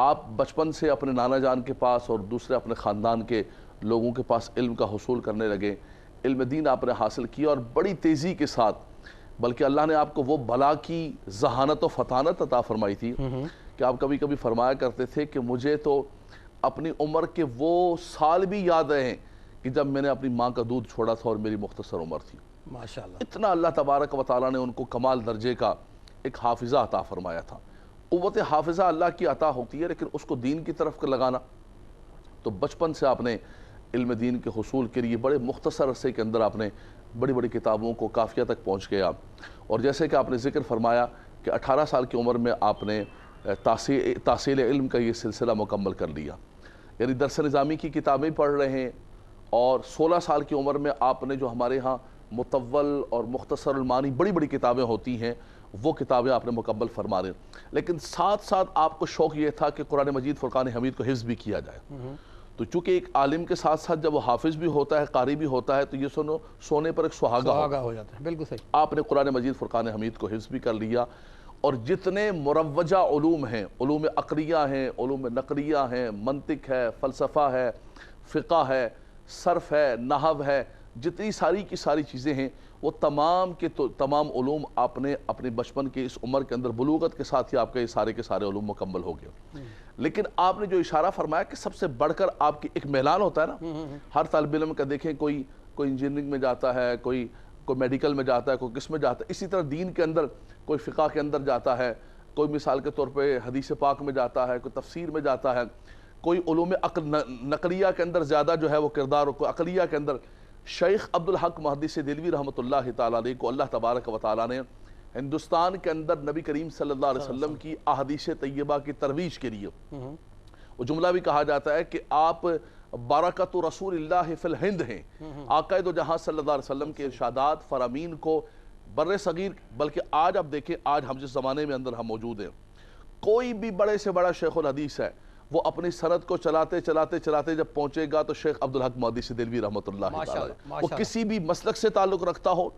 آپ بچپن سے اپنے نانا جان کے پاس اور دوسرے اپنے خاندان کے لوگوں کے پاس علم کا حصول کرنے لگے، علم دین آپ نے حاصل کیا اور بڑی تیزی کے ساتھ، بلکہ اللہ نے آپ کو وہ بلا کی ذہانت و فطانت عطا فرمائی تھی کہ آپ کبھی کبھی فرمایا کرتے تھے کہ مجھے تو اپنی عمر کے وہ سال بھی یاد رہے ہیں کہ جب میں نے اپنی ماں کا دودھ چھوڑا تھا اور میری مختصر عمر تھی۔ ماشاءاللہ، اتنا اللہ تبارک و تعالیٰ نے ان کو کمال درجے کا ایک حافظہ عطا فرمایا تھا۔ قوت حافظہ اللہ کی عطا ہوتی ہے، لیکن اس کو دین کی طرف لگانا، تو بچپن سے آپ نے علم دین کے حصول کے لیے بڑے مختصر عرصے کے اندر آپ نے بڑی بڑی کتابوں کو کافیہ تک پہنچ گیا، اور جیسے کہ آپ نے ذکر فرمایا کہ 18 سال کی عمر میں آپ نے تحصیل علم کا یہ سلسلہ مکمل کر لیا، یعنی درس نظامی کی کتابیں پڑھ رہے ہیں، اور 16 سال کی عمر میں آپ نے جو ہمارے ہاں مطول اور مختصر المعانی بڑی بڑی کتابیں ہوتی ہیں وہ کتابیں آپ نے مکمل فرما رہے ہیں، لیکن ساتھ ساتھ آپ کو شوق یہ تھا کہ قرآن مجید فرقان حمید کو حفظ بھی کیا جائے۔ تو چونکہ ایک عالم کے ساتھ ساتھ جب وہ حافظ بھی ہوتا ہے، قاری بھی ہوتا ہے، تو یہ سونے پر ایک سہاگا ہو جاتا ہے۔ بالکل صحیح۔ آپ نے قرآن مجید فرقان حمید کو حفظ بھی کر لیا، اور جتنے مروجہ علوم ہیں، علوم عقلیہ ہیں، علوم نقلیہ ہیں، منطق ہے، فلسفہ ہے، فقہ ہے، صرف ہے، نحو ہے، جتنی ساری کی ساری چیزیں ہیں، وہ تمام کے تمام علوم آپ نے اپنے بچپن کے اس عمر کے اندر بلوغت کے ساتھ ہی آپ کے سارے علوم مکمل ہو گئے۔ لیکن آپ نے جو اشارہ فرمایا کہ سب سے بڑھ کر آپ کی ایک میلان ہوتا ہے نا، ہر طالب علم کا دیکھیں، کوئی انجینئرنگ میں جاتا ہے، کوئی میڈیکل میں جاتا ہے، کوئی کس میں جاتا ہے، اسی طرح دین کے اندر کوئی فقہ کے اندر جاتا ہے، کوئی مثال کے طور پہ حدیث پاک میں جاتا ہے، کوئی تفسیر میں جاتا ہے، کوئی علوم نقلیہ کے اندر زیادہ جو ہے وہ کردار، اور کوئی عقلیہ کے اندر۔ شیخ عبدالحق محدث دہلوی رحمۃ اللہ تعالیٰ علیہ کو اللہ تبارک و تعالیٰ نے ہندوستان کے اندر نبی کریم صلی اللہ علیہ وسلم کی احادیث طیبہ کی ترویج کے لیے، وہ جملہ بھی کہا جاتا ہے کہ آپ برکت رسول اللہ فی الہند ہیں، آقا دو جہاں صلی اللہ علیہ وسلم کے ارشادات فرامین کو بر صغیر، بلکہ آج آپ دیکھیں، آج ہم جس زمانے میں اندر ہم موجود ہیں، کوئی بھی بڑے سے بڑا شیخ الحدیث ہے، وہ اپنی سند کو چلاتے جب پہنچے گا تو شیخ عبدالحق محدث دہلوی رحمۃ اللہ تعالی، وہ کسی بھی مسلک سے تعلق رکھتا ہو،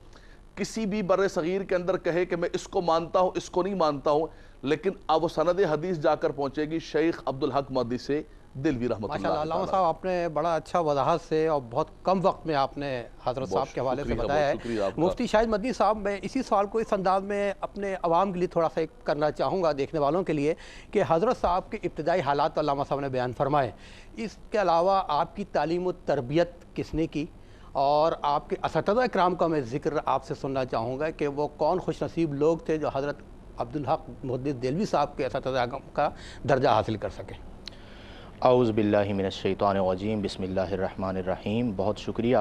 کسی بھی بر صغیر کے اندر کہے کہ میں اس کو مانتا ہوں، اس کو نہیں مانتا ہوں، لیکن اب وہ سند حدیث جا کر پہنچے گی شیخ عبدالحق محدث دہلوی رحمۃ اللہ تعالی۔ علامہ صاحب، آپ نے بڑا اچھا وضاحت سے اور بہت کم وقت میں آپ نے حضرت صاحب کے حوالے سے بتایا ہے۔ مفتی شاہد مدنی صاحب، میں اسی سوال کو اس انداز میں اپنے عوام کے لیے تھوڑا سا کرنا چاہوں گا، دیکھنے والوں کے لیے، کہ حضرت صاحب کے ابتدائی حالات علامہ صاحب نے بیان فرمائے، اس کے علاوہ آپ کی تعلیم و تربیت کس نے کی، اور آپ کے اساتذہ اکرام کا میں ذکر آپ سے سننا چاہوں گا کہ وہ کون خوش نصیب لوگ تھے جو حضرت عبدالحق محدث دہلوی صاحب کے اساتذہ کا درجہ حاصل کر سکیں۔ اعوذ باللہ من الشیطان الرجیم، بسم اللہ الرحمن الرحیم۔ بہت شکریہ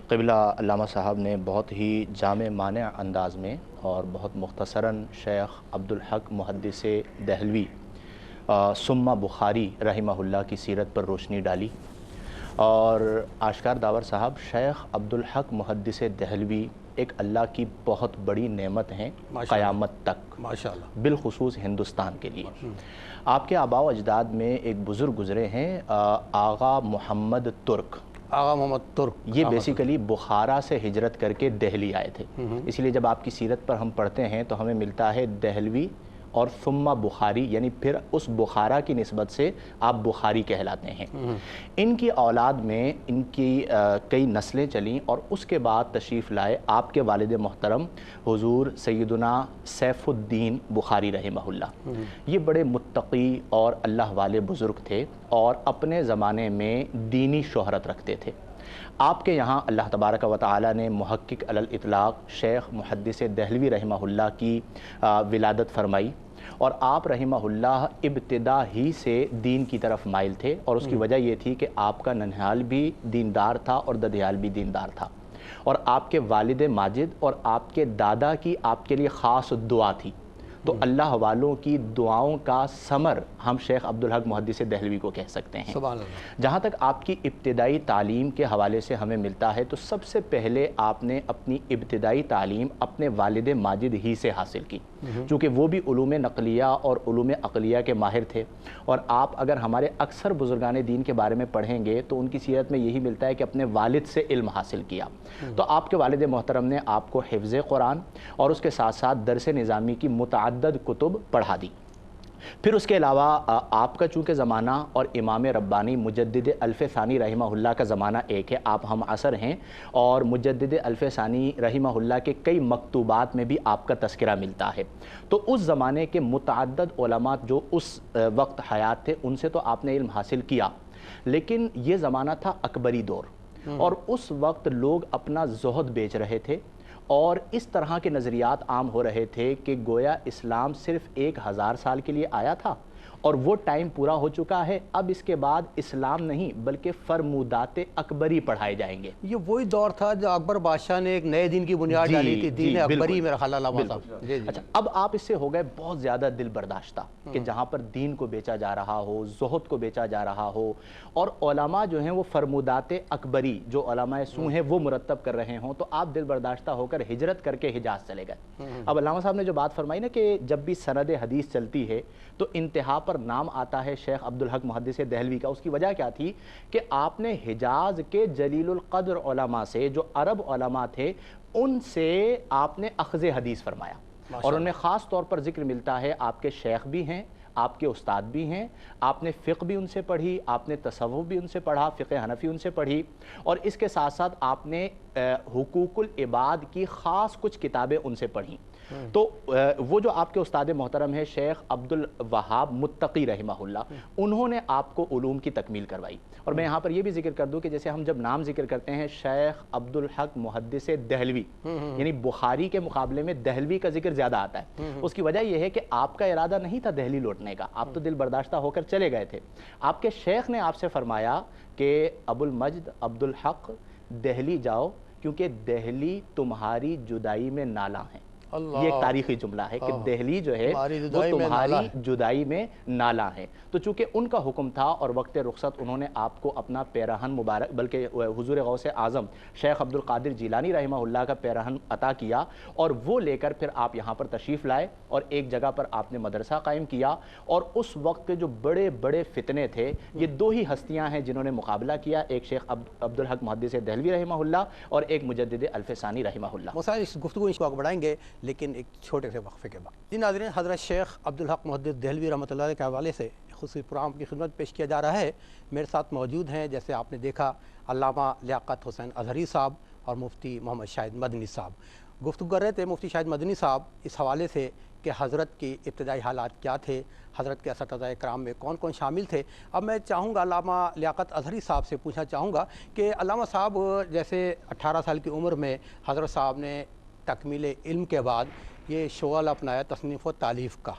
قبلہ علامہ صاحب نے بہت ہی جامع مانع انداز میں اور بہت مختصراً شیخ عبدالحق محدث دہلوی ثم بخاری رحمہ اللہ کی سیرت پر روشنی ڈالی، اور آشکار داور صاحب، شیخ عبدالحق محدث دہلوی ایک اللہ کی بہت بڑی نعمت ہیں قیامت تک، ماشاءاللہ، بالخصوص ہندوستان کے لیے۔ آپ کے آباء و اجداد میں ایک بزرگ گزرے ہیں، آغا محمد ترک۔ آغا محمد ترک یہ بیسیکلی بخارا سے ہجرت کر کے دہلی آئے تھے، اس لیے جب آپ کی سیرت پر ہم پڑھتے ہیں تو ہمیں ملتا ہے دہلوی اور ثم بخاری، یعنی پھر اس بخارا کی نسبت سے آپ بخاری کہلاتے ہیں۔ ان کی اولاد میں ان کی کئی نسلیں چلیں، اور اس کے بعد تشریف لائے آپ کے والد محترم حضور سیدنا سیف الدین بخاری رحمہ اللہ۔ یہ بڑے متقی اور اللہ والے بزرگ تھے، اور اپنے زمانے میں دینی شہرت رکھتے تھے۔ آپ کے یہاں اللہ تبارک و تعالی نے محقق علی الاطلاق شیخ محدث دہلوی رحمہ اللہ کی ولادت فرمائی، اور آپ رحمہ اللہ ابتدا ہی سے دین کی طرف مائل تھے، اور اس کی وجہ یہ تھی کہ آپ کا ننھیال بھی دیندار تھا اور ددھیال بھی دیندار تھا، اور آپ کے والد ماجد اور آپ کے دادا کی آپ کے لیے خاص دعا تھی، تو اللہ والوں کی دعاؤں کا ثمر ہم شیخ عبدالحق محدث دہلوی کو کہہ سکتے ہیں۔ سبحان اللہ۔ جہاں تک آپ کی ابتدائی تعلیم کے حوالے سے ہمیں ملتا ہے تو سب سے پہلے آپ نے اپنی ابتدائی تعلیم اپنے والد ماجد ہی سے حاصل کی، چونکہ وہ بھی علوم نقلیہ اور علوم عقلیہ کے ماہر تھے، اور آپ اگر ہمارے اکثر بزرگان دین کے بارے میں پڑھیں گے تو ان کی سیرت میں یہی ملتا ہے کہ اپنے والد سے علم حاصل کیا۔ تو آپ کے والد محترم نے آپ کو حفظ قرآن اور اس کے ساتھ ساتھ درس نظامی کی متعدد کتب پڑھا دی۔ پھر اس کے علاوہ آپ کا چونکہ زمانہ اور امام ربانی مجدد الف ثانی رحمہ اللہ کا زمانہ ایک ہے، آپ ہم عصر ہیں، اور مجدد الف ثانی رحمہ اللہ کے کئی مکتوبات میں بھی آپ کا تذکرہ ملتا ہے۔ تو اس زمانے کے متعدد علماء جو اس وقت حیات تھے ان سے تو آپ نے علم حاصل کیا، لیکن یہ زمانہ تھا اکبری دور، اور اس وقت لوگ اپنا زہد بیچ رہے تھے، اور اس طرح کے نظریات عام ہو رہے تھے کہ گویا اسلام صرف 1000 سال کے لیے آیا تھا اور وہ ٹائم پورا ہو چکا ہے، اب اس کے بعد اسلام نہیں بلکہ فرمودات اکبری پڑھائے جائیں گے۔ یہ وہی دور تھا جو اکبر بادشاہ نے ایک نئے دین کی بنیاد ڈالی تھی، دین اکبری میں رحل علامہ صاحب۔ اچھا، اب آپ اس سے ہو گئے بہت زیادہ دل برداشتہ کہ جہاں پر دین کو بیچا جا رہا ہو، زہد کو بیچا جا رہا ہو، اور علماء جو ہیں وہ فرمودات اکبری جو علماء سو ہیں وہ مرتب کر رہے ہوں، تو آپ دل برداشتہ ہو کر ہجرت کر کے حجاز چلے گئے۔ اب علامہ صاحب نے جو بات فرمائی نا کہ جب بھی سند حدیث چلتی ہے تو انتہا پر نام آتا ہے شیخ عبدالحق محدث دہلوی کا، اس کی وجہ کیا تھی کہ آپ نے حجاز کے جلیل القدر علماء سے جو عرب علماء تھے ان سے آپ نے اخذ حدیث فرمایا، اور انہیں خاص طور پر ذکر ملتا ہے آپ کے شیخ بھی ہیں، آپ کے استاد بھی ہیں، آپ نے فقہ بھی ان سے پڑھی، آپ نے تصوف بھی ان سے پڑھا، فقہ حنفی ان سے پڑھی، اور اس کے ساتھ ساتھ آپ نے حقوق العباد کی خاص کچھ کتابیں ان سے پڑھیں۔ تو وہ جو آپ کے استاد محترم ہیں شیخ عبدالوہاب متقی رحمہ اللہ، انہوں نے آپ کو علوم کی تکمیل کروائی۔ اور میں یہاں پر یہ بھی ذکر کر دوں کہ جیسے ہم جب نام ذکر کرتے ہیں شیخ عبدالحق محدث دہلوی، یعنی بخاری کے مقابلے میں دہلوی کا ذکر زیادہ آتا ہے، اس کی وجہ یہ ہے کہ آپ کا ارادہ نہیں تھا دہلی لوٹنے کا، آپ تو دل برداشتہ ہو کر چلے گئے تھے۔ آپ کے شیخ نے آپ سے فرمایا کہ ابو المجد عبدالحق دہلی جاؤ کیونکہ دہلی تمہاری جدائی میں نالا ہیں۔ یہ ایک تاریخی جملہ ہے کہ دہلی جو ہے وہ تمہاری جدائی میں نالا ہے۔ تو چونکہ ان کا حکم تھا اور وقت رخصت انہوں نے آپ کو اپنا پیراہن مبارک، بلکہ حضور غوث اعظم شیخ عبدالقادر جیلانی رحمہ اللہ کا پیراہن عطا کیا، اور وہ لے کر پھر آپ یہاں پر تشریف لائے اور ایک جگہ پر آپ نے مدرسہ قائم کیا۔ اور اس وقت کے جو بڑے بڑے فتنے تھے یہ دو ہی ہستیاں ہیں جنہوں نے مقابلہ کیا، ایک شیخ عبدالحق محدث دہلوی رحمہ اللہ اور ایک مجدد الف ثانی رحمہ اللہ۔ مسائل اس گفتگو اس کو بڑھائیں گے لیکن ایک چھوٹے سے وقفے کے بعد۔ جی ناظرین، حضرت شیخ عبدالحق محدث دہلوی رحمۃ اللہ علیہ کے حوالے سے خصوصی پروگرام کی خدمت پیش کیا جا رہا ہے۔ میرے ساتھ موجود ہیں، جیسے آپ نے دیکھا، علامہ لیاقت حسین اظہری صاحب اور مفتی محمد شاہد مدنی صاحب۔ گفتگو کر رہے تھے مفتی شاہد مدنی صاحب اس حوالے سے کہ حضرت کی ابتدائی حالات کیا تھے، حضرت کے اساتذہ کرام میں کون کون شامل تھے۔ اب میں چاہوں گا علامہ لیاقت اظہری صاحب سے پوچھنا چاہوں گا کہ علامہ صاحب جیسے 18 سال کی عمر میں حضرت صاحب نے تکمیل علم کے بعد یہ شغل اپنایا تصنیف و تالیف کا۔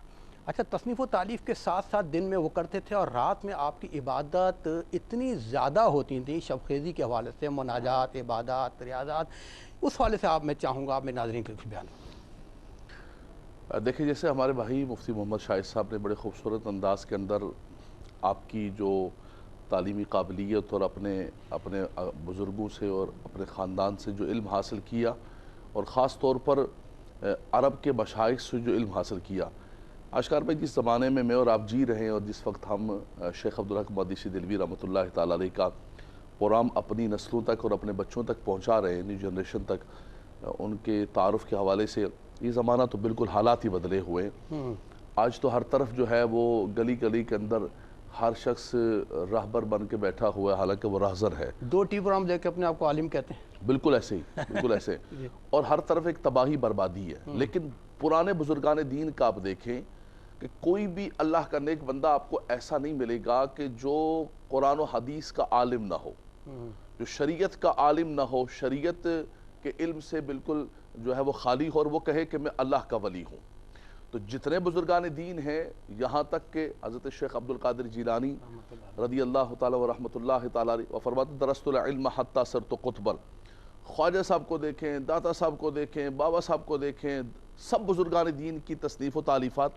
اچھا، تصنیف و تالیف کے ساتھ ساتھ دن میں وہ کرتے تھے اور رات میں آپ کی عبادت اتنی زیادہ ہوتی تھیں شب خیزی کے حوالے سے، مناجات، عبادات، ریاضات، اس حوالے سے آپ میں چاہوں گا آپ میں ناظرین کے کچھ بیان۔ دیکھیں، جیسے ہمارے بھائی مفتی محمد شاہد صاحب نے بڑے خوبصورت انداز کے اندر آپ کی جو تعلیمی قابلیت اور اپنے بزرگوں سے اور اپنے خاندان سے جو علم حاصل کیا، اور خاص طور پر عرب کے مشائخ سے جو علم حاصل کیا، آشکار بھائی جس زمانے میں میں اور آپ جی رہے ہیں اور جس وقت ہم شیخ عبدالحق محدث دہلوی رحمۃ اللہ تعالیٰ علیہ کا پروگرام اپنی نسلوں تک اور اپنے بچوں تک پہنچا رہے ہیں، نیو جنریشن تک، ان کے تعارف کے حوالے سے یہ زمانہ تو بالکل حالات ہی بدلے ہوئے ہیں۔ آج تو ہر طرف جو ہے وہ گلی گلی کے اندر ہر شخص راہبر بن کے بیٹھا ہوا ہے، حالانکہ وہ راہزر ہے۔ 2 ٹی پروگرام دے کے اپنے آپ کو عالم کہتے ہیں۔ بالکل ایسے ہی، بالکل ایسے، اور ہر طرف ایک تباہی بربادی ہے۔ لیکن پرانے بزرگان دین کا آپ دیکھیں کہ کوئی بھی اللہ کا نیک بندہ آپ کو ایسا نہیں ملے گا کہ جو قرآن و حدیث کا عالم نہ ہو، جو شریعت کا عالم نہ ہو، شریعت کے علم سے بالکل جو ہے وہ خالی ہو، اور وہ کہے کہ میں اللہ کا ولی ہوں۔ تو جتنے بزرگان دین ہیں، یہاں تک کہ حضرت شیخ عبدالقادر جیلانی رضی اللہ تعالیٰ و رحمۃ اللہ تعالیٰ علیہ فرماتے درست العلم حتی صرت قطبا، خواجہ صاحب کو دیکھیں، داتا صاحب کو دیکھیں، بابا صاحب کو دیکھیں، سب بزرگان دین کی تصنیف و تالیفات،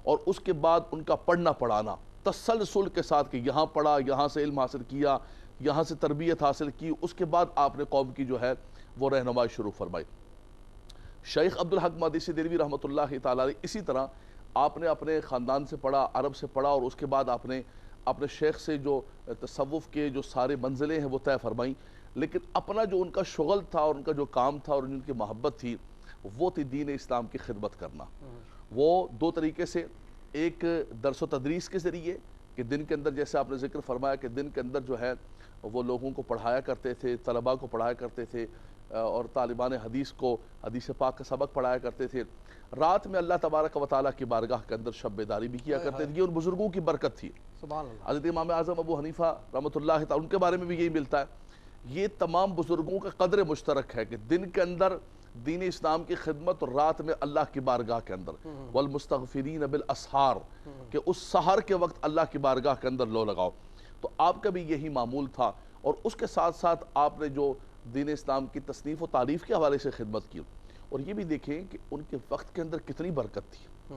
اور اس کے بعد ان کا پڑھنا پڑھانا تسلسل کے ساتھ کہ یہاں پڑھا، یہاں سے علم حاصل کیا، یہاں سے تربیت حاصل کی، اس کے بعد آپ نے قوم کی جو ہے وہ رہنمائی شروع فرمائی۔ شیخ عبدالحق محدث دہلوی رحمۃ اللہ تعالیٰ علیہ اسی طرح آپ نے اپنے خاندان سے پڑھا، عرب سے پڑھا، اور اس کے بعد آپ نے اپنے شیخ سے جو تصوف کے جو سارے منزلیں ہیں وہ طے فرمائیں، لیکن اپنا جو ان کا شغل تھا اور ان کا جو کام تھا اور ان کی محبت تھی وہ تھی دین اسلام کی خدمت کرنا۔ وہ 2 طریقے سے، ایک درس و تدریس کے ذریعے کہ دن کے اندر جیسے آپ نے ذکر فرمایا کہ دن کے اندر جو ہے وہ لوگوں کو پڑھایا کرتے تھے، طلباء کو پڑھایا کرتے تھے اور طالبان حدیث کو حدیث پاک کا سبق پڑھایا کرتے تھے۔ رات میں اللہ تبارک و تعالیٰ کی بارگاہ کے اندر شب بیداری بھی کیا کرتے تھے۔ یہ ان بزرگوں کی برکت تھی۔ سبحان اللہ۔ حضرت امام اعظم ابو حنیفہ رحمۃ اللہ تعالیٰ ان کے بارے میں بھی یہی ملتا ہے۔ یہ تمام بزرگوں کا قدر مشترک ہے کہ دن کے اندر دین اسلام کی خدمت اور رات میں اللہ کی بارگاہ کے اندر والمستغفرین بالاسحار کہ اس سحر کے وقت اللہ کی بارگاہ کے اندر لو لگاؤ۔ تو آپ کا بھی یہی معمول تھا، اور اس کے ساتھ ساتھ آپ نے جو دین اسلام کی تصنیف و تعریف کے حوالے سے خدمت کی، اور یہ بھی دیکھیں کہ ان کے وقت کے اندر کتنی برکت تھی۔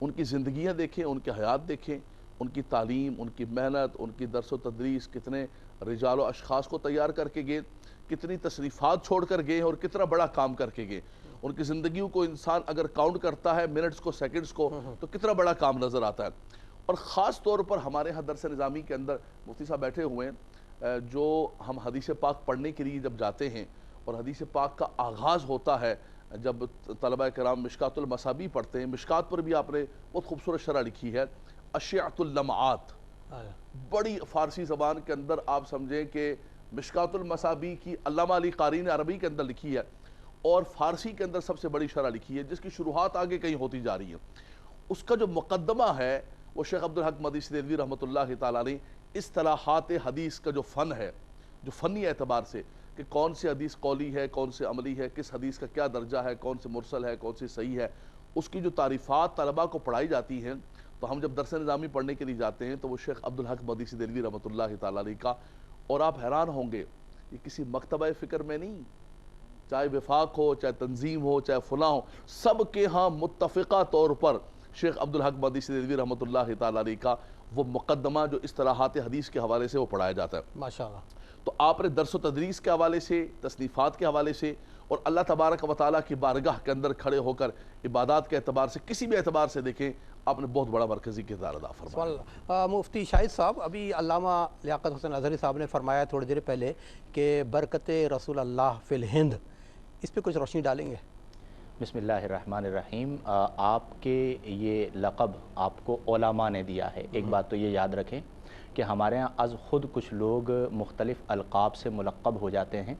ان کی زندگیاں دیکھیں، ان کی حیات دیکھیں، ان کی تعلیم، ان کی محنت، ان کی درس و تدریس، کتنے رجال و اشخاص کو تیار کر کے گئے، کتنی تصریفات چھوڑ کر گئے اور کتنا بڑا کام کر کے گئے۔ ان کی زندگیوں کو انسان اگر کاؤنٹ کرتا ہے منٹس کو، سیکنڈز کو، تو کتنا بڑا کام نظر آتا ہے۔ اور خاص طور پر ہمارے ہاں درس نظامی کے اندر مفتی صاحب بیٹھے ہوئے ہیں، جو ہم حدیث پاک پڑھنے کے لیے جب جاتے ہیں اور حدیث پاک کا آغاز ہوتا ہے، جب طلبہ کرام مشکات المصابیح پڑھتے ہیں، مشکات پر بھی آپ نے بہت خوبصورت شرح لکھی ہے، اشعۃ اللمعات، بڑی فارسی زبان کے اندر آپ سمجھیں کہ مشکات المصابیح کی علامہ علی قاری نے عربی کے اندر لکھی ہے، اور فارسی کے اندر سب سے بڑی شرح لکھی ہے، جس کی شروحات آگے کہیں ہوتی جا رہی ہے۔ اس کا جو مقدمہ ہے وہ شیخ عبدالحق مدیسی دہلوی رحمۃ اللہ تعالیٰ علیہ اصطلاحات حدیث کا جو فن ہے، جو فنی اعتبار سے کہ کون سی حدیث قولی ہے، کون سے عملی ہے، کس حدیث کا کیا درجہ ہے، کون سے مرسل ہے، کون سی صحیح ہے، اس کی جو تعریفات طلباء کو پڑھائی جاتی ہیں، تو ہم جب درس نظامی پڑھنے کے لیے جاتے ہیں تو وہ شیخ عبدالحق مدیسی دہلوی رحمۃ اللہ تعالیٰ علیہ کا، اور آپ حیران ہوں گے یہ کسی مکتبہ فکر میں نہیں، چاہے وفاق ہو، چاہے تنظیم ہو، چاہے فلاں ہو، سب کے ہاں متفقہ طور پر شیخ عبدالحق مدیسی دہلوی رحمۃ اللہ تعالیٰ علیہ کا وہ مقدمہ جو اصطلاحات حدیث کے حوالے سے وہ پڑھایا جاتا ہے۔ ماشاءاللہ۔ تو آپ نے درس و تدریس کے حوالے سے، تصنیفات کے حوالے سے، اور اللہ تبارک و تعالیٰ کی بارگاہ کے اندر کھڑے ہو کر عبادات کے اعتبار سے، کسی بھی اعتبار سے دیکھیں، آپ نے بہت بڑا مرکزی کردار ادا فرمایا۔ سبحان اللہ۔ مفتی شاہد صاحب، ابھی علامہ لیاقت حسین اظہری صاحب نے فرمایا تھوڑی دیر پہلے کہ برکت رسول اللہ فی الہند، اس پہ کچھ روشنی ڈالیں گے؟ بسم اللہ الرحمن الرحیم۔ آپ کے یہ لقب آپ کو علماء نے دیا ہے۔ ایک بات تو یہ یاد رکھیں کہ ہمارے ہاں از خود کچھ لوگ مختلف القاب سے ملقب ہو جاتے ہیں،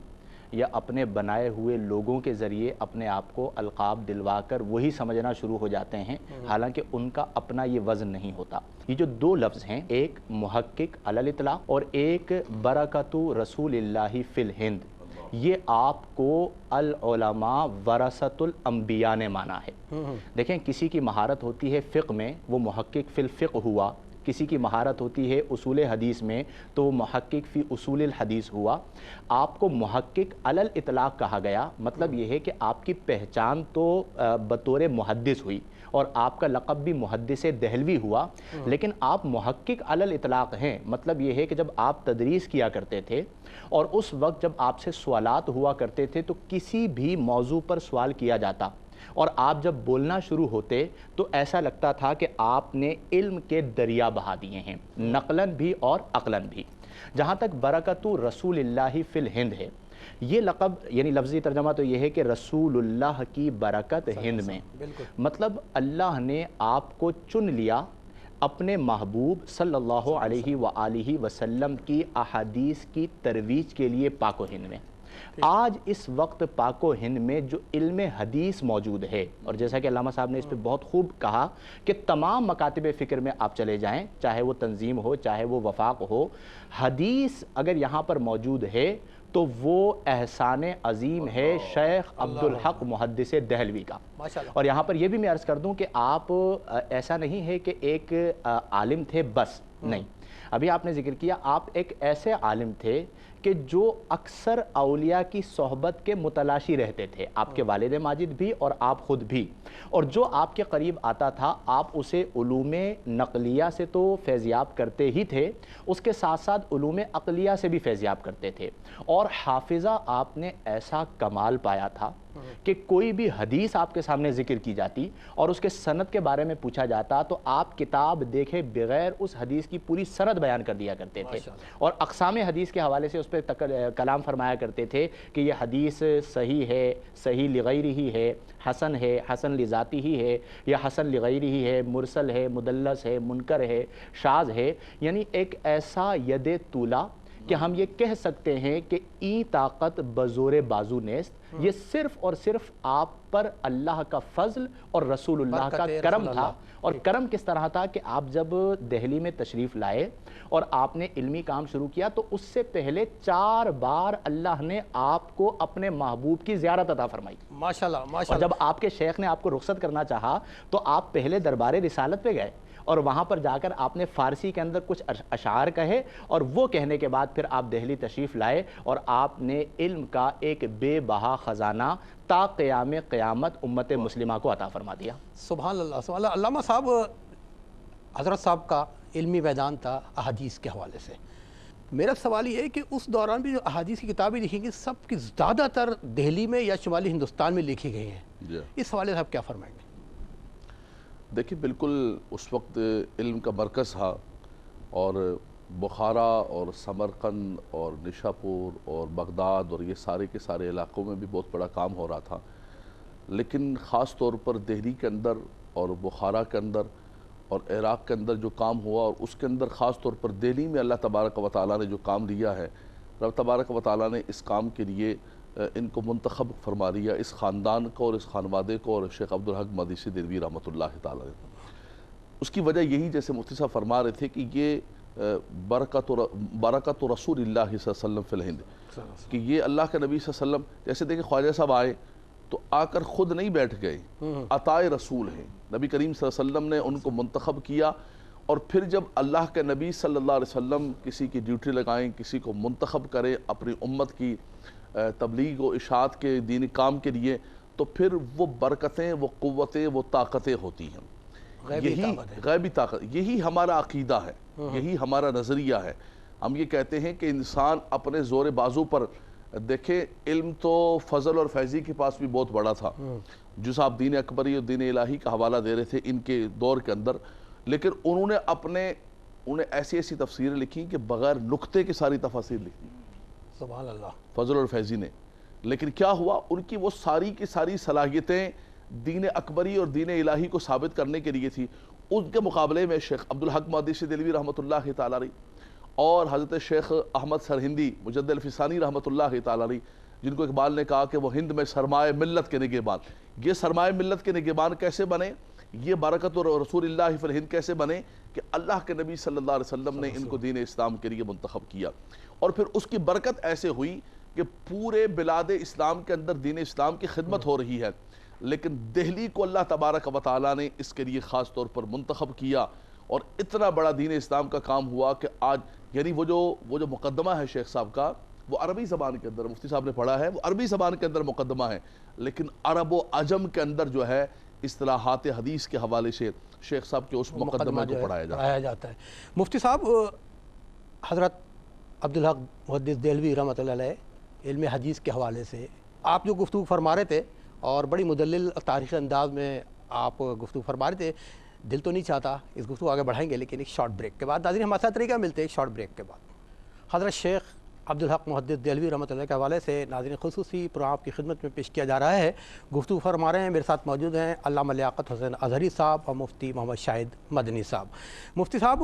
یا اپنے بنائے ہوئے لوگوں کے ذریعے اپنے آپ کو القاب دلوا کر وہی سمجھنا شروع ہو جاتے ہیں، حالانکہ ان کا اپنا یہ وزن نہیں ہوتا۔ یہ جو دو لفظ ہیں، ایک محقق علی الاطلاق اور ایک برکت رسول اللہ فی الہند، یہ آپ کو العلماء ورثۃ الانبیاء نے مانا ہے۔ دیکھیں، کسی کی مہارت ہوتی ہے فقہ میں، وہ محقق فی الفقہ ہوا، کسی کی مہارت ہوتی ہے اصول حدیث میں تو وہ محقق فی اصول الحدیث ہوا۔ آپ کو محقق علی الاطلاق کہا گیا، مطلب یہ ہے کہ آپ کی پہچان تو بطور محدث ہوئی اور آپ کا لقب بھی محدث دہلوی ہوا، لیکن آپ محقق علی الاطلاق ہیں۔ مطلب یہ ہے کہ جب آپ تدریس کیا کرتے تھے اور اس وقت جب آپ سے سوالات ہوا کرتے تھے تو کسی بھی موضوع پر سوال کیا جاتا اور آپ جب بولنا شروع ہوتے تو ایسا لگتا تھا کہ آپ نے علم کے دریا بہا دیے ہیں، نقلاً بھی اور عقلاً بھی۔ جہاں تک برکت رسول اللہ فی الہند ہے، یہ لقب یعنی لفظی ترجمہ تو یہ ہے کہ رسول اللہ کی برکت ہند میں، مطلب اللہ نے آپ کو چن لیا اپنے محبوب صلی اللہ علیہ وآلہ وسلم کی احادیث کی ترویج کے لیے پاک و ہند میں۔ آج اس وقت پاک و ہند میں جو علم حدیث موجود ہے، اور جیسا کہ علامہ صاحب نے اس پہ بہت خوب کہا کہ تمام مکاتب فکر میں آپ چلے جائیں، چاہے وہ تنظیم ہو، چاہے وہ وفاق ہو، حدیث اگر یہاں پر موجود ہے تو وہ احسان عظیم ہے شیخ عبدالحق محدث دہلوی کا۔ اور یہاں پر یہ بھی میں عرض کر دوں کہ آپ ایسا نہیں ہے کہ ایک عالم تھے بس، نہیں، ابھی آپ نے ذکر کیا آپ ایک ایسے عالم تھے کہ جو اکثر اولیاء کی صحبت کے متلاشی رہتے تھے، آپ کے والد ماجد بھی اور آپ خود بھی، اور جو آپ کے قریب آتا تھا آپ اسے علوم نقلیہ سے تو فیضیاب کرتے ہی تھے، اس کے ساتھ ساتھ علوم عقلیہ سے بھی فیضیاب کرتے تھے، اور حافظہ آپ نے ایسا کمال پایا تھا کہ کوئی بھی حدیث آپ کے سامنے ذکر کی جاتی اور اس کے سند کے بارے میں پوچھا جاتا تو آپ کتاب دیکھے بغیر اس حدیث کی پوری سند بیان کر دیا کرتے تھے، اور اقسام حدیث کے حوالے سے اس پہ کلام فرمایا کرتے تھے کہ یہ حدیث صحیح ہے، صحیح لغیرہ ہی ہے، حسن لذاتی ہی ہے، یا حسن لغیرہ ہی ہے، مرسل ہے، مدلس ہے، منکر ہے، شاذ ہے. یعنی ایک ایسا ید طولہ کہ ہم یہ کہہ سکتے ہیں کہ ای طاقت بزور بازو نیست، یہ صرف اور صرف آپ پر اللہ کا فضل اور رسول اللہ کا کرم تھا. اور کرم کس طرح تھا کہ آپ جب دہلی میں تشریف لائے اور آپ نے علمی کام شروع کیا تو اس سے پہلے 4 بار اللہ نے آپ کو اپنے محبوب کی زیارت عطا فرمائی. ماشاءاللہ اور ماشاءاللہ. جب آپ کے شیخ نے آپ کو رخصت کرنا چاہا تو آپ پہلے دربار رسالت پہ گئے اور وہاں پر جا کر آپ نے فارسی کے اندر کچھ اشعار کہے، اور وہ کہنے کے بعد پھر آپ دہلی تشریف لائے اور آپ نے علم کا ایک بے بہا خزانہ تا قیام قیامت امت مسلمہ کو عطا فرما دیا. سبحان اللہ سبحان اللہ. علامہ صاحب، حضرت صاحب کا علمی میدان تھا احادیث کے حوالے سے. میرا سوال یہ ہے کہ اس دوران بھی جو احادیث کی کتابیں لکھی گئی سب کی زیادہ تر دہلی میں یا شمالی ہندوستان میں لکھی گئی ہیں. اس حوالے سے آپ کیا فرمائیں گے؟ دیکھیے بالکل اس وقت علم کا مرکز تھا، اور بخارا اور سمرقند اور نشاپور اور بغداد اور یہ سارے کے سارے علاقوں میں بھی بہت بڑا کام ہو رہا تھا. لیکن خاص طور پر دہلی کے اندر اور بخارا کے اندر اور عراق کے اندر جو کام ہوا، اور اس کے اندر خاص طور پر دہلی میں اللہ تبارک و تعالیٰ نے جو کام لیا ہے، رب تبارک و تعالیٰ نے اس کام کے لیے ان کو منتخب فرما لیا، اس خاندان کو اور اس خانوادے کو اور شیخ عبدالحق مہدسی دہلوی رحمۃ اللہ تعالیٰ نے. اس کی وجہ یہی، جیسے مفتی صاحب فرما رہے تھے، کہ یہ برکت رسول اللہ صلی اللہ علیہ وسلم فی الہند، کہ یہ اللہ کے نبی صلی اللہ علیہ وسلم، جیسے دیکھیں خواجہ صاحب آئے تو آ کر خود نہیں بیٹھ گئے، عطائے رسول ہیں. نبی کریم صلی اللہ علیہ وسلم نے ان کو منتخب کیا، اور پھر جب اللہ کے نبی صلی اللہ علیہ وسلم کسی کی ڈیوٹی لگائیں، کسی کو منتخب کریں اپنی امت کی تبلیغ و اشاعت کے دینی کام کے لیے، تو پھر وہ برکتیں، وہ قوتیں، وہ طاقتیں ہوتی ہیں. یہی غیبی طاقت، یہی ہمارا عقیدہ ہے، یہی ہمارا نظریہ ہے. ہم یہ کہتے ہیں کہ انسان اپنے زور بازو پر، دیکھیں علم تو فضل اور فیضی کے پاس بھی بہت بڑا تھا، جو صاحب دین اکبری اور دین الہی کا حوالہ دے رہے تھے ان کے دور کے اندر، لیکن انہوں نے ایسی ایسی تفسیریں لکھی کہ بغیر نقطے کی ساری تفاسیر لکھی. سبحان اللہ. فضل اور فیضی نے. لیکن کیا ہوا، ان کی وہ ساری کی ساری صلاحیتیں دین اکبری اور دین الہی کو ثابت کرنے کے لیے تھی. ان کے مقابلے میں شیخ عبدالحق مہدسی دہلوی رحمۃ اللہ تعالیٰ علیہ اور حضرت شیخ احمد سرہندی مجدد الفسانی رحمۃ اللہ تعالیٰ علیہ، جن کو اقبال نے کہا کہ وہ ہند میں سرمایہ ملت کے نگہبان. یہ سرمایہ ملت کے نگہبان کیسے بنے، یہ برکت اور رسول اللہ فی الہند کیسے بنے، کہ اللہ کے نبی صلی اللہ علیہ وسلم نے ان کو دین اسلام کے لیے منتخب کیا، اور پھر اس کی برکت ایسے ہوئی کہ پورے بلاد اسلام کے اندر دین اسلام کی خدمت ہو رہی ہے. لیکن دہلی کو اللہ تبارک و تعالیٰ نے اس کے لیے خاص طور پر منتخب کیا، اور اتنا بڑا دین اسلام کا کام ہوا کہ آج یعنی وہ جو مقدمہ ہے شیخ صاحب کا، وہ عربی زبان کے اندر، مفتی صاحب نے پڑھا ہے، وہ عربی زبان کے اندر مقدمہ ہے، لیکن عرب و عجم کے اندر جو ہے اصطلاحات حدیث کے حوالے سے شیخ صاحب کے اس مقدمہ کو پڑھایا جاتا ہے. مفتی صاحب، حضرت عبدالحق محدث دہلوی رحمۃ اللہ علیہ علم حدیث کے حوالے سے آپ جو گفتگو فرما رہے تھے، اور بڑی مدلل تاریخی انداز میں آپ گفتگو فرما رہے تھے، دل تو نہیں چاہتا اس گفتگو آگے بڑھائیں گے، لیکن ایک شارٹ بریک کے بعد ناظرین ہمارے ساتھ طریقہ ملتے ہیں. ایک شارٹ بریک کے بعد حضرت شیخ عبدالحق محدث دہلوی رحمۃ اللہ کے حوالے سے ناظرین خصوصی پروگرام کی خدمت میں پیش کیا جا رہا ہے. گفتگو فرما رہے ہیں، میرے ساتھ موجود ہیں علامہ لیاقت حسین اظہری صاحب اور مفتی محمد شاہد مدنی صاحب. مفتی صاحب،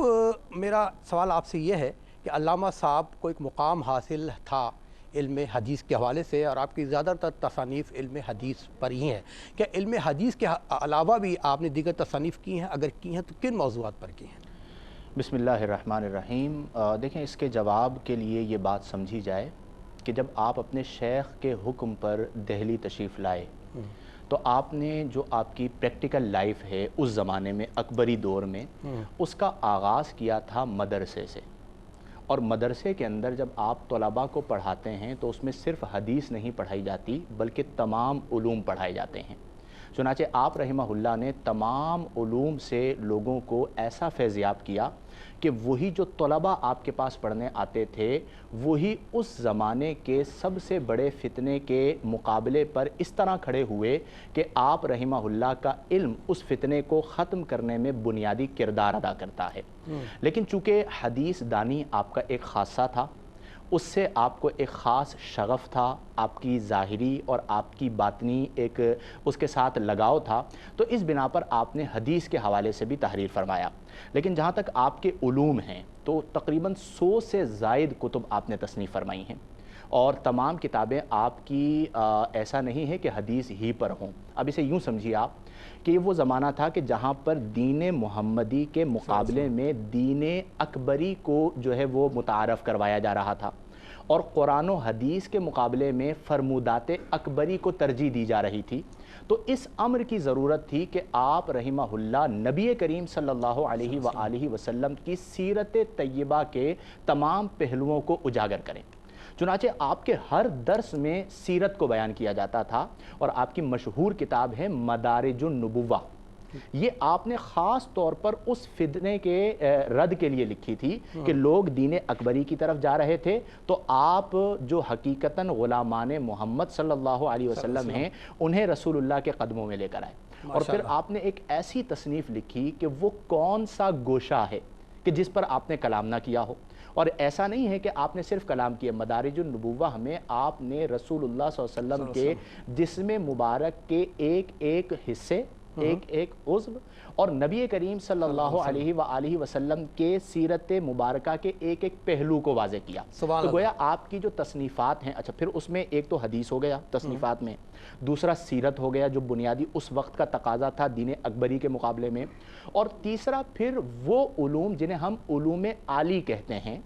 میرا سوال آپ سے یہ ہے کہ علامہ صاحب کو ایک مقام حاصل تھا علم حدیث کے حوالے سے، اور آپ کی زیادہ تر تصانیف علم حدیث پر ہی ہیں. کیا علم حدیث کے علاوہ بھی آپ نے دیگر تصانیف کی ہیں؟ اگر کی ہیں تو کن موضوعات پر کی ہیں؟ بسم اللہ الرحمن الرحیم. دیکھیں، اس کے جواب کے لیے یہ بات سمجھی جائے کہ جب آپ اپنے شیخ کے حکم پر دہلی تشریف لائے تو آپ نے جو آپ کی پریکٹیکل لائف ہے اس زمانے میں اکبری دور میں، اس کا آغاز کیا تھا مدرسے سے. اور مدرسے کے اندر جب آپ طلباء کو پڑھاتے ہیں تو اس میں صرف حدیث نہیں پڑھائی جاتی بلکہ تمام علوم پڑھائے جاتے ہیں. چنانچہ آپ رحمہ اللہ نے تمام علوم سے لوگوں کو ایسا فیضیاب کیا کہ وہی جو طلباء آپ کے پاس پڑھنے آتے تھے وہی اس زمانے کے سب سے بڑے فتنے کے مقابلے پر اس طرح کھڑے ہوئے کہ آپ رحمہ اللہ کا علم اس فتنے کو ختم کرنے میں بنیادی کردار ادا کرتا ہے. لیکن چونکہ حدیث دانی آپ کا ایک خاصہ تھا، اس سے آپ کو ایک خاص شغف تھا، آپ کی ظاہری اور آپ کی باطنی ایک اس کے ساتھ لگاؤ تھا، تو اس بنا پر آپ نے حدیث کے حوالے سے بھی تحریر فرمایا۔ لیکن جہاں تک آپ کے علوم ہیں تو تقریباً 100 سے زائد کتب آپ نے تصنیف فرمائی ہیں، اور تمام کتابیں آپ کی ایسا نہیں ہے کہ حدیث ہی پر ہوں۔ اب اسے یوں سمجھیے آپ کہ وہ زمانہ تھا کہ جہاں پر دین محمدی کے مقابلے میں دین اکبری کو جو ہے وہ متعارف کروایا جا رہا تھا، اور قرآن و حدیث کے مقابلے میں فرمودات اکبری کو ترجیح دی جا رہی تھی۔ تو اس امر کی ضرورت تھی کہ آپ رحمہ اللہ نبی کریم صلی اللہ علیہ وآلہ وسلم کی سیرت طیبہ کے تمام پہلوؤں کو اجاگر کریں۔ چنانچہ آپ کے ہر درس میں سیرت کو بیان کیا جاتا تھا، اور آپ کی مشہور کتاب ہے مدارج النبوہ، یہ آپ نے خاص طور پر اس فتنے کے رد کے لیے لکھی تھی کہ لوگ دین اکبری کی طرف جا رہے تھے، تو آپ جو حقیقتاً غلامان محمد صلی اللہ علیہ وسلم ہیں انہیں رسول اللہ کے قدموں میں لے کر آئے۔ اور پھر آپ نے ایک ایسی تصنیف لکھی کہ وہ کون سا گوشہ ہے کہ جس پر آپ نے کلام نہ کیا ہو، اور ایسا نہیں ہے کہ آپ نے صرف کلام کیا۔ مدارج النبوہ میں آپ نے رسول اللہ صلی اللہ علیہ وسلم کے جسم مبارک کے ایک ایک حصے، ایک ایک عضو، اور نبی کریم صلی اللہ علیہ وآلہ وسلم کے سیرت مبارکہ کے ایک ایک پہلو کو واضح کیا۔ تو گویا آپ کی جو تصنیفات ہیں، اچھا پھر اس میں ایک تو حدیث ہو گیا تصنیفات میں، دوسرا سیرت ہو گیا جو بنیادی اس وقت کا تقاضا تھا دین اکبری کے مقابلے میں، اور تیسرا پھر وہ علوم جنہیں ہم علوم عالی کہتے ہیں،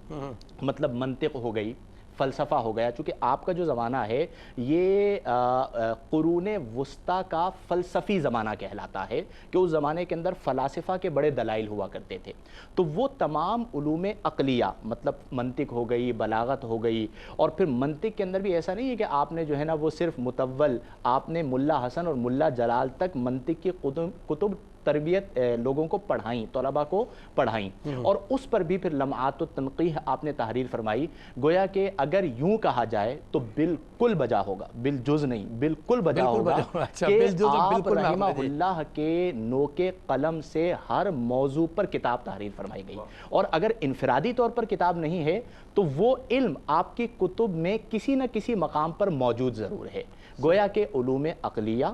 مطلب منطق ہو گئی، فلسفہ ہو گیا، چونکہ آپ کا جو زمانہ ہے یہ قرون وسطیٰ کا فلسفی زمانہ کہلاتا ہے، کہ اس زمانے کے اندر فلاسفہ کے بڑے دلائل ہوا کرتے تھے، تو وہ تمام علوم عقلیہ، مطلب منطق ہو گئی، بلاغت ہو گئی، اور پھر منطق کے اندر بھی ایسا نہیں ہے کہ آپ نے جو ہے نا وہ صرف متول، آپ نے ملا حسن اور ملا جلال تک منطق کی کتب تربیت لوگوں کو پڑھائیں، طلباء کو پڑھائیں، اور اس پر بھی پھر لمعات و تنقیح آپ نے تحریر فرمائی۔ گویا کہ اگر یوں کہا جائے تو بالکل بجا ہوگا، بالجز نہیں، بالکل بجا ہوگا کہ آپ رحمہ اللہ کے نوک قلم سے ہر موضوع پر کتاب تحریر فرمائی گئی، اور اگر انفرادی طور پر کتاب نہیں ہے تو وہ علم آپ کی کتب میں کسی نہ کسی مقام پر موجود ضرور ہے۔ گویا کہ علوم عقلیہ،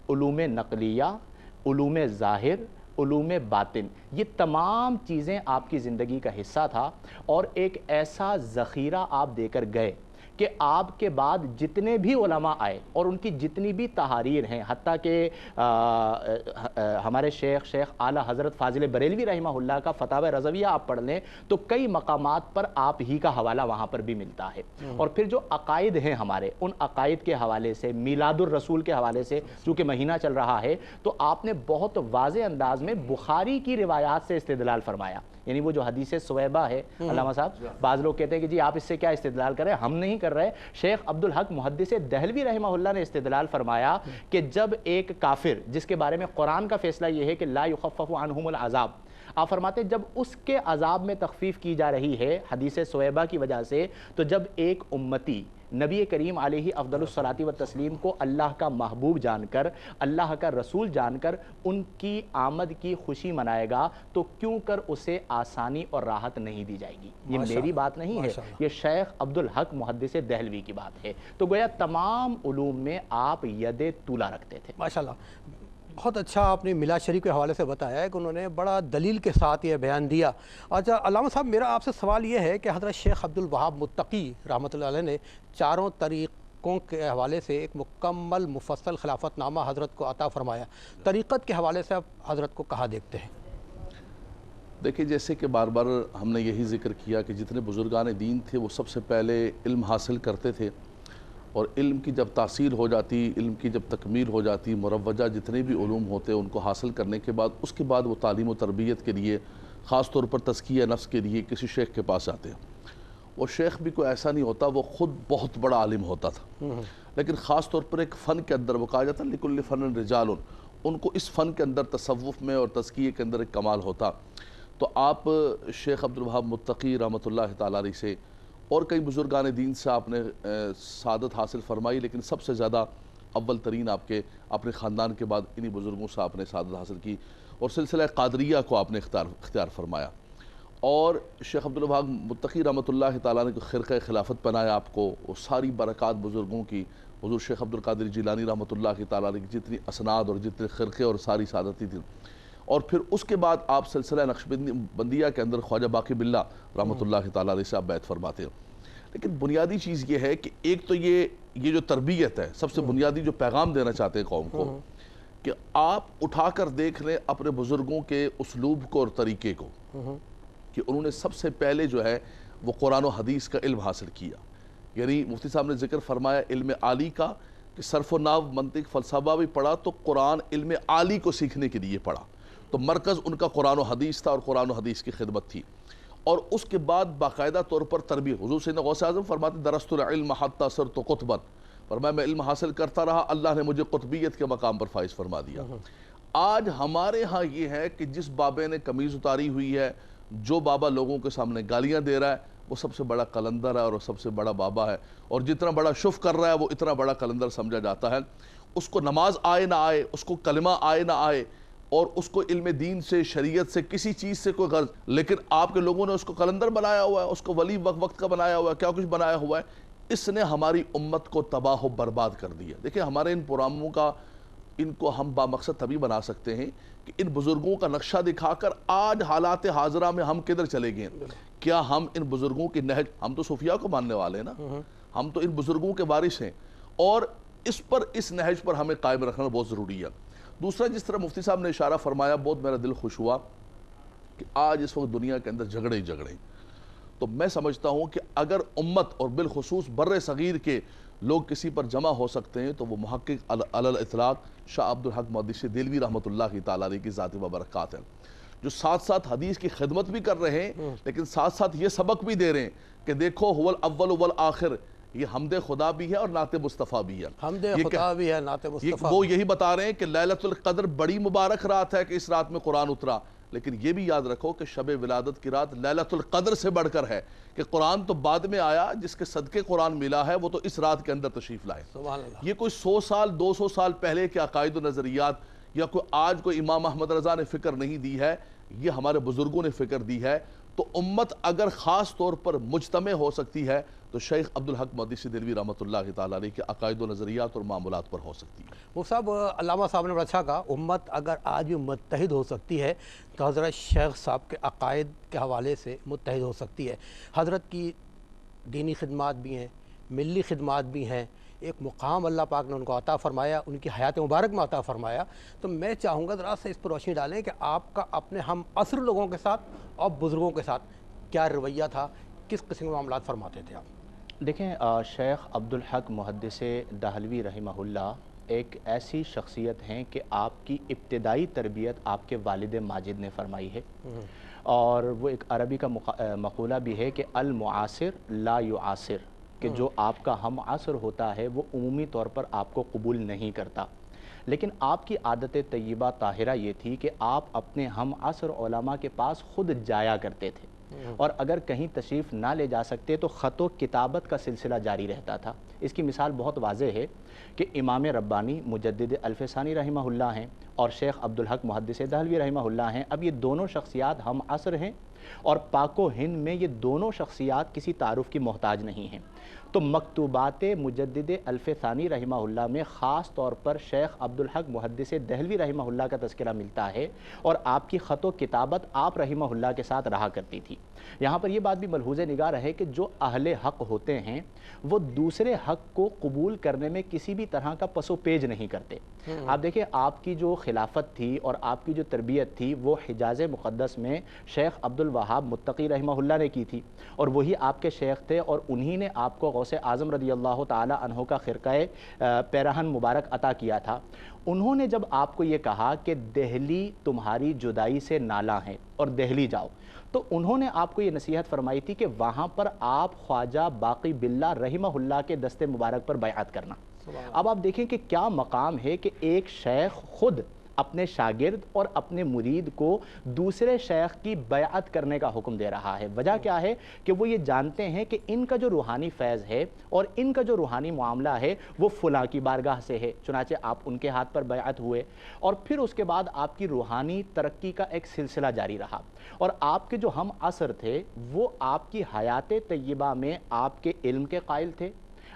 علوم نقلیہ، علوم ظاہر، علوم باطن، یہ تمام چیزیں آپ کی زندگی کا حصہ تھا، اور ایک ایسا ذخیرہ آپ دے کر گئے کہ آپ کے بعد جتنے بھی علماء آئے اور ان کی جتنی بھی تحاریر ہیں، حتیٰ کہ ہمارے شیخ اعلیٰ حضرت فاضل بریلوی رحمہ اللہ کا فتاوی رضویہ آپ پڑھ لیں تو کئی مقامات پر آپ ہی کا حوالہ وہاں پر بھی ملتا ہے، اور پھر جو عقائد ہیں ہمارے، ان عقائد کے حوالے سے، میلاد الرسول کے حوالے سے، چونکہ مہینہ چل رہا ہے تو آپ نے بہت واضح انداز میں بخاری کی روایات سے استدلال فرمایا، یعنی وہ جو حدیث سویبہ ہے، علامہ صاحب بعض لوگ کہتے ہیں کہ جی آپ اس سے کیا استدلال کر رہے ہیں، ہم نہیں کر رہے، شیخ عبدالحق محدث دہلوی رحمہ اللہ نے استدلال فرمایا کہ جب ایک کافر جس کے بارے میں قرآن کا فیصلہ یہ ہے کہ لا یخفف عنہم العذاب، آپ فرماتے ہیں جب اس کے عذاب میں تخفیف کی جا رہی ہے حدیث سویبہ کی وجہ سے، تو جب ایک امتی نبی کریم علیہ افضل الصلاۃ والتسلیم کو اللہ کا محبوب جان کر، اللہ کا رسول جان کر ان کی آمد کی خوشی منائے گا تو کیوں کر اسے آسانی اور راحت نہیں دی جائے گی؟ یہ میری بات نہیں ہے، یہ شیخ عبدالحق محدث دہلوی کی بات ہے۔ تو گویا تمام علوم میں آپ ید طولہ رکھتے تھے۔ ماشاءاللہ، بہت اچھا آپ نے میلاد شریف کے حوالے سے بتایا ہے کہ انہوں نے بڑا دلیل کے ساتھ یہ بیان دیا۔ اچھا علامہ صاحب، میرا آپ سے سوال یہ ہے کہ حضرت شیخ عبدالوہاب متقی رحمۃ اللہ علیہ نے چاروں طریقوں کے حوالے سے ایک مکمل مفصل خلافت نامہ حضرت کو عطا فرمایا، طریقت کے حوالے سے آپ حضرت کو کہاں دیکھتے ہیں؟ دیکھیں، جیسے کہ بار بار ہم نے یہی ذکر کیا کہ جتنے بزرگان دین تھے وہ سب سے پہلے علم حاصل کرتے تھے، اور علم کی جب تحصیل ہو جاتی، علم کی جب تکمیل ہو جاتی، مروجہ جتنے بھی علوم ہوتے ان کو حاصل کرنے کے بعد اس کے بعد وہ تعلیم و تربیت کے لیے، خاص طور پر تزکیہ نفس کے لیے کسی شیخ کے پاس آتے ہیں۔ اور شیخ بھی کوئی ایسا نہیں ہوتا، وہ خود بہت بڑا عالم ہوتا تھا، لیکن خاص طور پر ایک فن کے اندر، وہ کہا جاتا ہے لکل فن رجال، ان کو اس فن کے اندر تصوف میں اور تزکیے کے اندر ایک کمال ہوتا۔ تو آپ شیخ عبدالوہاب متقی رحمۃ اللہ تعالیٰ علیہ سے اور کئی بزرگان دین سے آپ نے سعادت حاصل فرمائی، لیکن سب سے زیادہ اول ترین آپ کے اپنے خاندان کے بعد انہی بزرگوں سے آپ نے سعادت حاصل کی، اور سلسلہ قادریہ کو آپ نے اختیار فرمایا۔ اور شیخ عبدالوہاب متقی رحمۃ اللہ تعالیٰ نے خرقہ خلافت بنایا آپ کو، وہ ساری برکات بزرگوں کی، حضور شیخ عبدالقادر جیلانی رحمۃ اللہ تعالیٰ کی جتنی اسناد اور جتنے خرقے اور ساری سعادتی تھی، اور پھر اس کے بعد آپ سلسلہ نقشبندیہ کے اندر خواجہ باقی باللہ رحمۃ اللہ تعالیٰ علیہ سے آپ بیعت فرماتے ہیں۔ لیکن بنیادی چیز یہ ہے کہ ایک تو یہ جو تربیت ہے، سب سے بنیادی جو پیغام دینا چاہتے ہیں قوم کو، کہ آپ اٹھا کر دیکھ لیں اپنے بزرگوں کے اسلوب کو اور طریقے کو، کہ انہوں نے سب سے پہلے جو ہے وہ قرآن و حدیث کا علم حاصل کیا۔ یعنی مفتی صاحب نے ذکر فرمایا علم عالی کا، کہ صرف و نحو، منطق، فلسفہ بھی پڑھا تو قرآن علم عالی کو سیکھنے کے لیے پڑھا، تو مرکز ان کا قرآن و حدیث تھا اور قرآن و حدیث کی خدمت تھی۔ اور اس کے بعد باقاعدہ طور پر تربیت، حضور سیدنا غوث اعظم فرماتے درست العلم حتی صرت قطبا، فرمایا میں علم حاصل کرتا رہا، اللہ نے مجھے قطبیت کے مقام پر فائز فرما دیا۔ آج ہمارے ہاں یہ ہے کہ جس بابے نے قمیض اتاری ہوئی ہے، جو بابا لوگوں کے سامنے گالیاں دے رہا ہے، وہ سب سے بڑا قلندر ہے اور سب سے بڑا بابا ہے، اور جتنا بڑا شف کر رہا ہے وہ اتنا بڑا قلندر سمجھا جاتا ہے۔ اس کو نماز آئے نہ آئے، اس کو کلمہ آئے نہ آئے، اور اس کو علم دین سے، شریعت سے، کسی چیز سے کوئی غرض، لیکن آپ کے لوگوں نے اس کو قلندر بنایا ہوا ہے، اس کو ولی وقت کا بنایا ہوا ہے، کیا کچھ بنایا ہوا ہے۔ اس نے ہماری امت کو تباہ و برباد کر دیا۔ دیکھیں ہمارے ان پروگراموں کا، ان کو ہم بامقصد تبھی بنا سکتے ہیں کہ ان بزرگوں کا نقشہ دکھا کر آج حالات حاضرہ میں ہم کدھر چلے گئے، کیا ہم ان بزرگوں کی نہج، ہم تو صوفیاء کو ماننے والے ہیں نا، ہم تو ان بزرگوں کے وارث ہیں، اور اس نہج پر ہمیں قائم رکھنا بہت ضروری ہے۔ دوسرا، جس طرح مفتی صاحب نے اشارہ فرمایا، بہت میرا دل خوش ہوا کہ آج اس وقت دنیا کے اندر جھگڑے ہی جھگڑے، تو میں سمجھتا ہوں کہ اگر امت اور بالخصوص بر صغیر کے لوگ کسی پر جمع ہو سکتے ہیں تو وہ محقق علی الاطلاق شاہ عبدالحق محدث دہلوی رحمۃ اللہ تعالیٰ علیہ کی ذات و برکات ہیں، جو ساتھ ساتھ حدیث کی خدمت بھی کر رہے ہیں، لیکن ساتھ ساتھ یہ سبق بھی دے رہے ہیں کہ دیکھو هو الاول والآخر، یہ حمد خدا بھی ہے اور نعت مصطفیٰ بھی ہے، حمد خدا بھی ہے، نعت مصطفیٰ۔ وہ یہی بتا رہے ہیں کہ لیلۃ القدر بڑی مبارک رات ہے کہ اس رات میں قرآن اترا، لیکن یہ بھی یاد رکھو کہ شب ولادت کی رات لیلۃ القدر سے بڑھ کر ہے، کہ قرآن تو بعد میں آیا، جس کے صدقے قرآن ملا ہے وہ تو اس رات کے اندر تشریف لائے۔ سبحان اللہ۔ یہ کوئی 100 سال 200 سال پہلے کے عقائد و نظریات، یا کوئی آج کوئی امام احمد رضا نے فکر نہیں دی ہے، یہ ہمارے بزرگوں نے فکر دی ہے۔ تو امت اگر خاص طور پر مجتمع ہو سکتی ہے تو شیخ عبدالحق محدث دہلوی رحمۃ اللہ تعالیٰ علیہ کے عقائد و نظریات اور معاملات پر ہو سکتی ہے۔ وہ صاحب، علامہ صاحب نے بڑا اچھا کہا، امت اگر آج بھی متحد ہو سکتی ہے تو حضرت شیخ صاحب کے عقائد کے حوالے سے متحد ہو سکتی ہے۔ حضرت کی دینی خدمات بھی ہیں، ملی خدمات بھی ہیں، ایک مقام اللہ پاک نے ان کو عطا فرمایا، ان کی حیات مبارک میں عطا فرمایا۔ تو میں چاہوں گا ذرا سے اس پر روشنی ڈالیں کہ آپ کا اپنے ہم عصر لوگوں کے ساتھ اور بزرگوں کے ساتھ کیا رویہ تھا، کس قسم کے معاملات فرماتے تھے آپ؟ دیکھیں، شیخ عبدالحق محدث دہلوی رحمہ اللہ ایک ایسی شخصیت ہیں کہ آپ کی ابتدائی تربیت آپ کے والد ماجد نے فرمائی ہے، اور وہ ایک عربی کا مقولہ بھی ہے کہ المعاصر لا یعاصر، کہ جو آپ کا ہم عصر ہوتا ہے وہ عمومی طور پر آپ کو قبول نہیں کرتا، لیکن آپ کی عادت طیبہ طاہرہ یہ تھی کہ آپ اپنے ہم عصر علماء کے پاس خود جایا کرتے تھے، اور اگر کہیں تشریف نہ لے جا سکتے تو خط و کتابت کا سلسلہ جاری رہتا تھا۔ اس کی مثال بہت واضح ہے کہ امام ربانی مجدد الف ثانی رحمہ اللہ ہیں اور شیخ عبدالحق محدث دہلوی رحمہ اللہ ہیں۔ اب یہ دونوں شخصیات ہم عصر ہیں، اور پاک و ہند میں یہ دونوں شخصیات کسی تعارف کی محتاج نہیں ہیں۔ تو مکتوبات مجدد الف ثانی رحمہ اللہ میں خاص طور پر شیخ عبدالحق محدث دہلوی رحمہ اللہ کا تذکرہ ملتا ہے، اور آپ کی خط و کتابت آپ رحمہ اللہ کے ساتھ رہا کرتی تھی۔ یہاں پر یہ بات بھی ملحوظ نگار ہے کہ جو اہل حق ہوتے ہیں وہ دوسرے حق کو قبول کرنے میں کسی بھی طرح کا پس و پیج نہیں کرتے۔ آپ دیکھیں، آپ کی جو خلافت تھی اور آپ کی جو تربیت تھی وہ حجاز مقدس میں شیخ عبدالوہاب متقی رحمہ اللہ نے کی تھی، اور وہی آپ کے شیخ تھے، اور انہی نے آپ کو غوث اعظم رضی اللہ تعالی عنہ کا خرقہ پیراہن مبارک عطا کیا تھا۔ انہوں نے جب آپ کو یہ کہا کہ دہلی تمہاری جدائی سے نالا ہے اور دہلی جاؤ، تو انہوں نے آپ کو یہ نصیحت فرمائی تھی کہ وہاں پر آپ خواجہ باقی باللہ رحمہ اللہ کے دست مبارک پر بیعت کرنا۔ اب آپ دیکھیں کہ کیا مقام ہے کہ ایک شیخ خود اپنے شاگرد اور اپنے مرید کو دوسرے شیخ کی بیعت کرنے کا حکم دے رہا ہے۔ وجہ کیا ہے کہ وہ یہ جانتے ہیں کہ ان کا جو روحانی فیض ہے اور ان کا جو روحانی معاملہ ہے وہ فلاں کی بارگاہ سے ہے، چنانچہ آپ ان کے ہاتھ پر بیعت ہوئے، اور پھر اس کے بعد آپ کی روحانی ترقی کا ایک سلسلہ جاری رہا، اور آپ کے جو ہم عصر تھے وہ آپ کی حیات طیبہ میں آپ کے علم کے قائل تھے،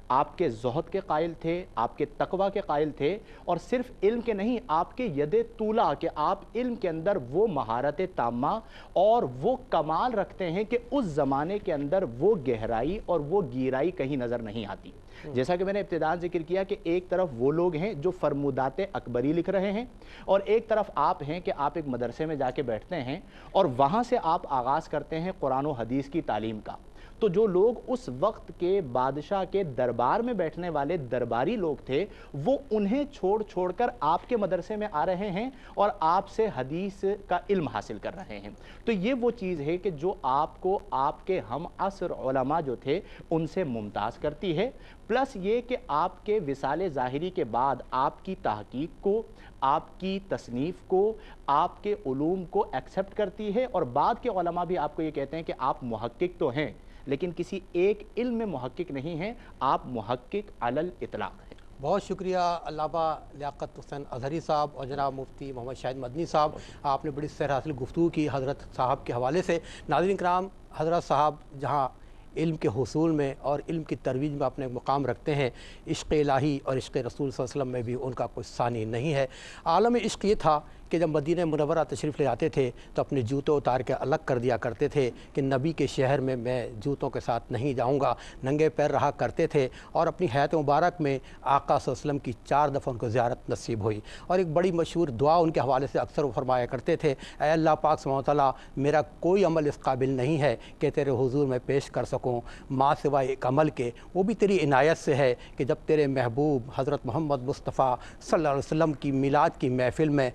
آپ کے زہد کے قائل تھے، آپ کے تقوی کے قائل تھے، اور صرف علم کے نہیں، آپ کے ید طولہ کہ آپ علم کے اندر وہ مہارت تامہ اور وہ کمال رکھتے ہیں کہ اس زمانے کے اندر وہ گہرائی اور وہ گیرائی کہیں نظر نہیں آتی۔ جیسا کہ میں نے ابتداء ذکر کیا کہ ایک طرف وہ لوگ ہیں جو فرمودات اکبری لکھ رہے ہیں، اور ایک طرف آپ ہیں کہ آپ ایک مدرسے میں جا کے بیٹھتے ہیں اور وہاں سے آپ آغاز کرتے ہیں قرآن و حدیث کی تعلیم کا۔ تو جو لوگ اس وقت کے بادشاہ کے دربار میں بیٹھنے والے درباری لوگ تھے وہ انہیں چھوڑ کر آپ کے مدرسے میں آ رہے ہیں اور آپ سے حدیث کا علم حاصل کر رہے ہیں۔ تو یہ وہ چیز ہے کہ جو آپ کو آپ کے ہم عصر علماء جو تھے ان سے ممتاز کرتی ہے، پلس یہ کہ آپ کے وصال ظاہری کے بعد آپ کی تحقیق کو، آپ کی تصنیف کو، آپ کے علوم کو ایکسپٹ کرتی ہے، اور بعد کے علماء بھی آپ کو یہ کہتے ہیں کہ آپ محقق تو ہیں لیکن کسی ایک علم میں محقق نہیں ہیں، آپ محقق علی الاطلاق ہیں۔ بہت شکریہ علامہ لیاقت حسین اظہری صاحب اور جناب مفتی محمد شاہد مدنی صاحب، آپ نے بڑی سیر حاصل گفتگو کی حضرت صاحب کے حوالے سے۔ ناظرین کرام، حضرت صاحب جہاں علم کے حصول میں اور علم کی ترویج میں اپنے مقام رکھتے ہیں، عشق الہی اور عشق رسول صلی اللہ علیہ وسلم میں بھی ان کا کوئی ثانی نہیں ہے۔ عالم عشق یہ تھا کہ جب مدینہ منورہ تشریف لے آتے تھے تو اپنے جوتے اتار کے الگ کر دیا کرتے تھے کہ نبی کے شہر میں میں جوتوں کے ساتھ نہیں جاؤں گا، ننگے پیر رہا کرتے تھے، اور اپنی حیات مبارک میں آقا صلی اللہ علیہ وسلم کی 4 دفعہ ان کو زیارت نصیب ہوئی، اور ایک بڑی مشہور دعا ان کے حوالے سے اکثر وہ فرمایا کرتے تھے، اے اللہ پاک سبحانہ وتعالیٰ، میرا کوئی عمل اس قابل نہیں ہے کہ تیرے حضور میں پیش کر سکوں ماں سوائے ایک عمل کے، وہ بھی تیری عنایت سے ہے کہ جب تیرے محبوب حضرت محمد مصطفیٰ صلی اللہ علیہ وسلم کی میلاد کی محفل میں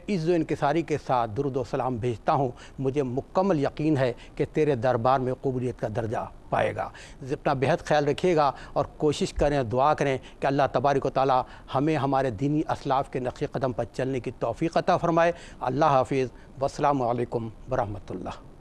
عز و انکساری کے ساتھ درود و سلام بھیجتا ہوں، مجھے مکمل یقین ہے کہ تیرے دربار میں قبولیت کا درجہ پائے گا۔ اپنا بہت خیال رکھیے گا اور کوشش کریں، دعا کریں کہ اللہ تبارک و تعالی ہمیں ہمارے دینی اسلاف کے نقش قدم پر چلنے کی توفیق عطا فرمائے۔ اللہ حافظ، والسلام علیکم ورحمۃ اللہ۔